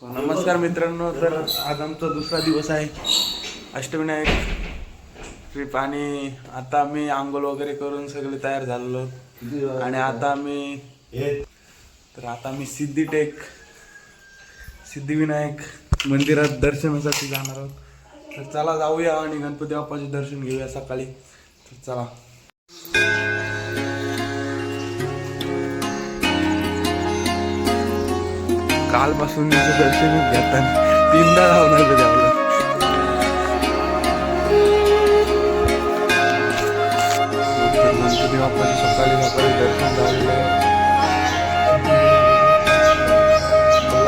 नमस्कार मित्रांनो, तर आज आमचा दुसरा दिवस आहे अष्टविनायक ट्रिप आणि आता आम्ही आंघोळ वगैरे करून सगळे तयार झालेलो आणि आता आम्ही सिद्धिविनायक मंदिरात दर्शनासाठी जाणार आहोत. तर चला जाऊया आणि गणपती बाप्पाचे दर्शन घेऊया सकाळी. तर चला. कालपासून दर्शन घेताना 3दा धावणार त्याच्यावर. गणपती बाप्पाचे सकाळी दर्शन झालेलं आहे.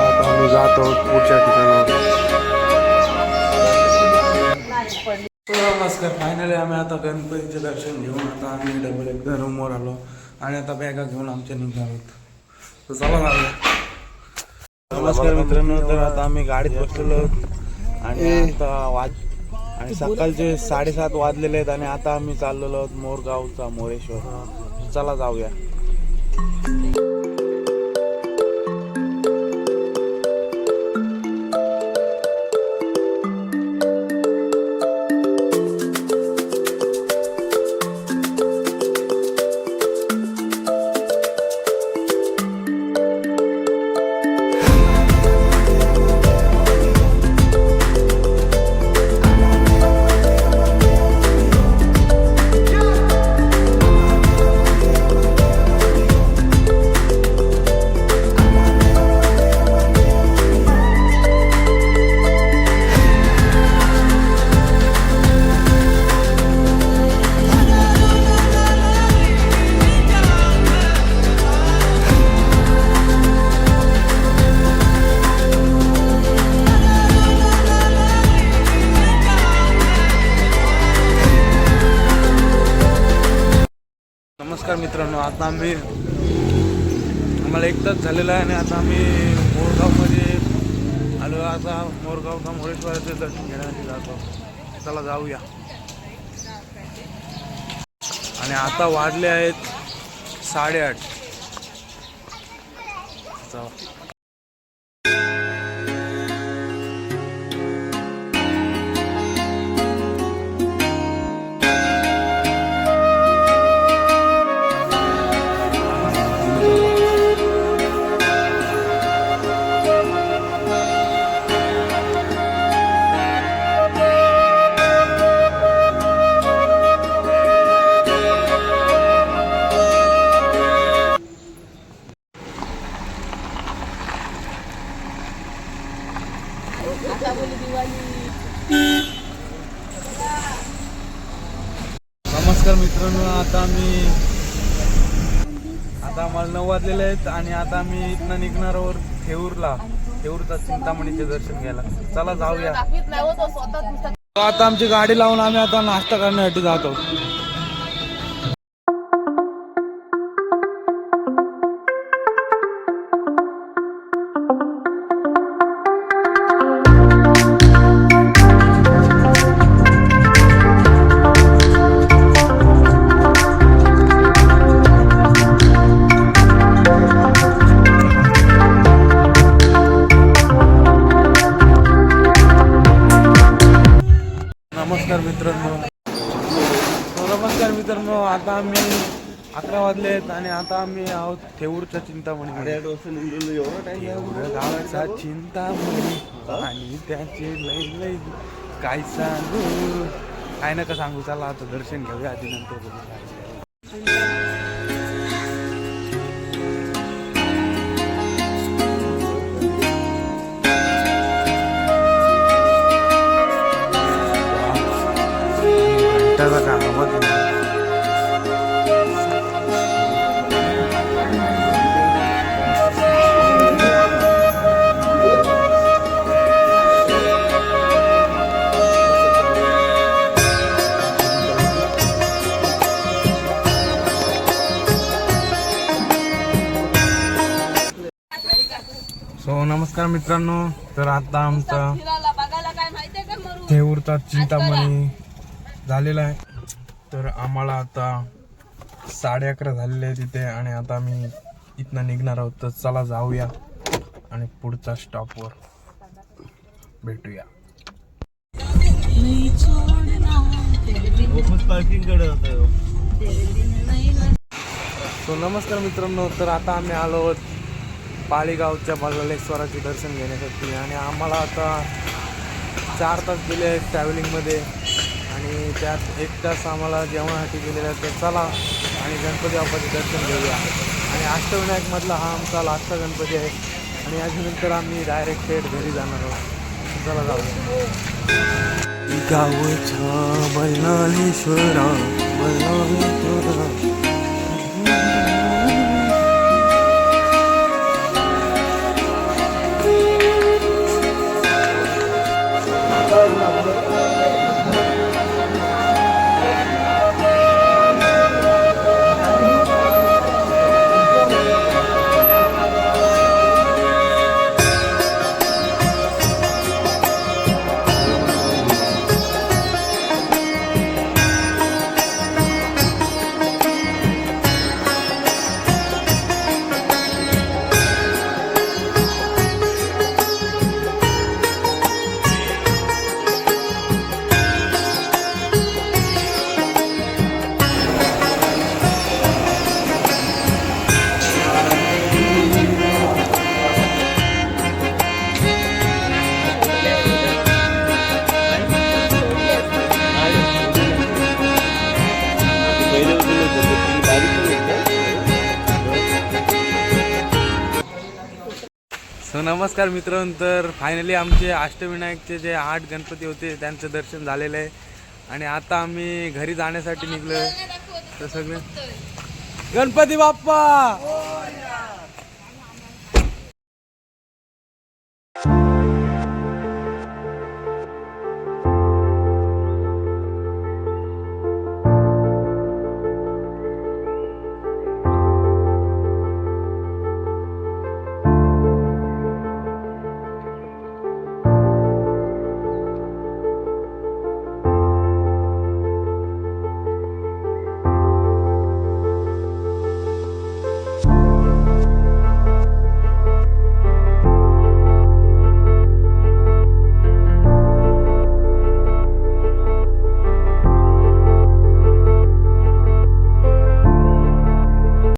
आता आम्ही जातो पुढच्या ठिकाणावर. नमस्कार, फायनली आम्ही आता गणपतीचे दर्शन घेऊन आता आम्ही डबल एकदा रूमवर आलो आणि आता बॅगा घेऊन आमच्या निघणार आहोत. तर चला लागलो. नमस्कार मित्रांनो, तर आता आम्ही गाडीत बसलेलो आणि आता सकाळचे 7:30 वाजलेले आहेत आणि आता आम्ही चाललेलो आहोत मोरगावचा मोरेश्वर. चला जाऊया. नमस्कार मित्रांनो, आता आम्हाला 1 तास झालेला आहे आणि आता आम्ही मोरगावमध्ये आलो. आता मोरगावचा मोरेश्वराचे दर्शन घेण्यासाठी जातो. चला जाऊया. आणि आता वाजले आहेत 8:30. चला. नमस्कार मित्रांनो, आता आम्हाला 9 वाजलेले आहेत आणि आता आम्ही इथनं निघणार आहोत थेऊरचा चिंतामणीचे दर्शन घ्यायला. चला जाऊया. आता आमची गाडी लावून आम्ही आता नाश्ता करण्यासाठी जातो. नमस्कार मित्रांनो, आता आम्ही 11 वाजले आहेत आणि आता आम्ही आहोत थेऊरच्या चिंतामणी. गावाचा चिंतामणी आणि त्याचे लय काय सांगू, काय नका सांगू. चला आता दर्शन घेऊया आधी, नंतर बघू. नमस्कार मित्रांनो, तर आता आमचा थेऊरचा चिंतामणी झालेला आहे. तर आम्हाला आता 11:30 झालेले आहे तिथे आणि आता आम्ही इथनं निघणार आहोत. तर चला जाऊया आणि पुढच्या स्टॉपवर. भेटूया. सो नमस्कार मित्रांनो, तर आता आम्ही आलो आहोत पाळीगावच्या बल्लाळेश्वराचे दर्शन घेण्यासाठी आणि आम्हाला आता 4 तास गेले आहेत ट्रॅव्हलिंगमध्ये आणि त्यात 1 तास आम्हाला जेवणासाठी गेलेला आहे. तर चला आणि गणपती बाप्पाचे दर्शन घेऊया. आणि अष्टविनायकमधला हा आमचा लास्टचा गणपती आहे आणि याच्यानंतर आम्ही डायरेक्ट थेट घरी जाणार आहोत. चला जाऊया. गावच्या बल्लाळेश्वरा बल्लाळेश्वरा. सो नमस्कार मित्रांनो, तर फायनली आमचे अष्टविनायकचे जे 8 गणपती होते त्यांचं दर्शन झालेलं आहे आणि आता आम्ही घरी जाण्यासाठी निघलो. तर सगळे गणपती बाप्पा